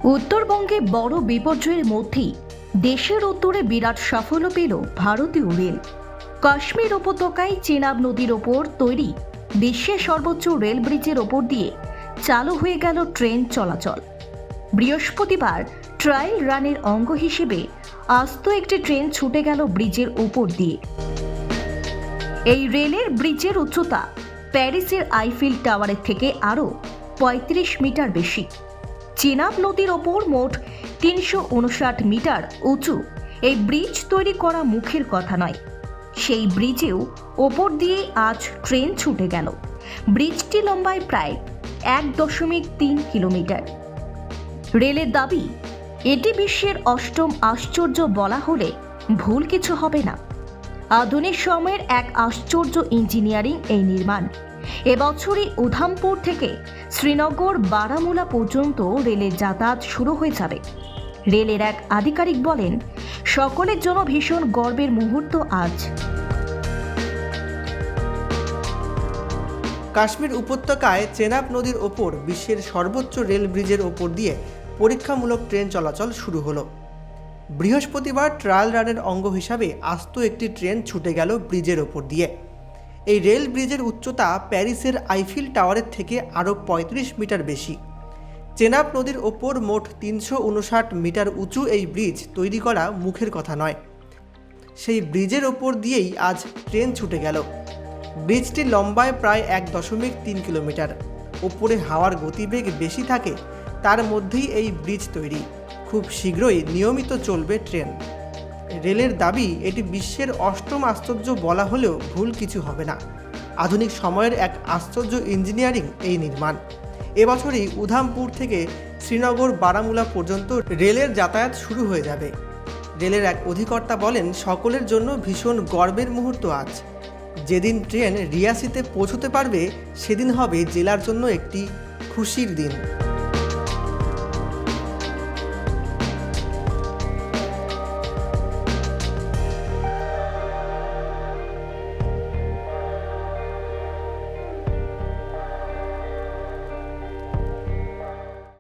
উত্তরবঙ্গে বড় বিপর্যয়ের মধ্যেই দেশের উত্তরে বিরাট সাফল্য পেল ভারতীয় রেল। কাশ্মীর উপত্যকায় চেনাব নদীর ওপর তৈরি বিশ্বের সর্বোচ্চ রেল ব্রিজের ওপর দিয়ে চালু হয়ে গেল ট্রেন চলাচল। বৃহস্পতিবার ট্রায়াল রানের অঙ্গ হিসেবে আস্ত একটি ট্রেন ছুটে গেল ব্রিজের ওপর দিয়ে। এই রেলের ব্রিজের উচ্চতা প্যারিসের আইফেল টাওয়ারের থেকে আরও ৩৫ মিটার বেশি। চেনাব নদীর ওপর মোট ৩৫৯ মিটার উঁচু এই ব্রিজ তৈরি করা মুখের কথা নয়। সেই ব্রিজেও ওপর দিয়ে আজ ট্রেন ছুটে গেল। ব্রিজটি লম্বায় প্রায় ১.৩ কিলোমিটার। রেলের দাবি, এটি বিশ্বের অষ্টম আশ্চর্য বলা হলে ভুল কিছু হবে না। আধুনিক সময়ের এক আশ্চর্য ইঞ্জিনিয়ারিং এই নির্মাণ। এবছরই উধামপুর থেকে শ্রীনগর বারামুলা পর্যন্ত রেলের যাতায়াত শুরু হয়ে যাবে। রেলের এক আধিকারিক বলেন, সকলের জন্য ভীষণ গর্বের মুহূর্ত আজ। কাশ্মীর উপত্যকায় চেনাব নদীর ওপর বিশ্বের সর্বোচ্চ রেল ব্রিজের ওপর দিয়ে পরীক্ষামূলক ট্রেন চলাচল শুরু হলো। বৃহস্পতিবার ট্রায়াল রানের অঙ্গ হিসাবে আস্ত একটি ট্রেন ছুটে গেল ব্রিজের ওপর দিয়ে। এই রেল ব্রিজের উচ্চতা প্যারিসের আইফেল টাওয়ারের থেকে আরও ৩৫ মিটার বেশি। চেনাব নদীর ওপর মোট ৩৫৯ মিটার উঁচু এই ব্রিজ তৈরি করা মুখের কথা নয়। সেই ব্রিজের ওপর দিয়েই আজ ট্রেন ছুটে গেল। ব্রিজটি লম্বায় প্রায় ১.৩ কিলোমিটার। ওপরে হাওয়ার গতিবেগ বেশি থাকে, তার মধ্যেই এই ব্রিজ তৈরি। খুব শীঘ্রই নিয়মিত চলবে ট্রেন। রেলের দাবি, এটি বিশ্বের অষ্টম আশ্চর্য বলা হলেও ভুল কিছু হবে না। আধুনিক সময়ের এক আশ্চর্য ইঞ্জিনিয়ারিং এই নির্মাণ। এবছরই উধামপুর থেকে শ্রীনগর বারামুলা পর্যন্ত রেলের যাতায়াত শুরু হয়ে যাবে। রেলের এক অধিকর্তা বলেন, সকলের জন্য ভীষণ গর্বের মুহূর্ত আজ। যেদিন ট্রেন রিয়াসিতে পৌঁছতে পারবে সেদিন হবে জেলার জন্য একটি খুশির দিন।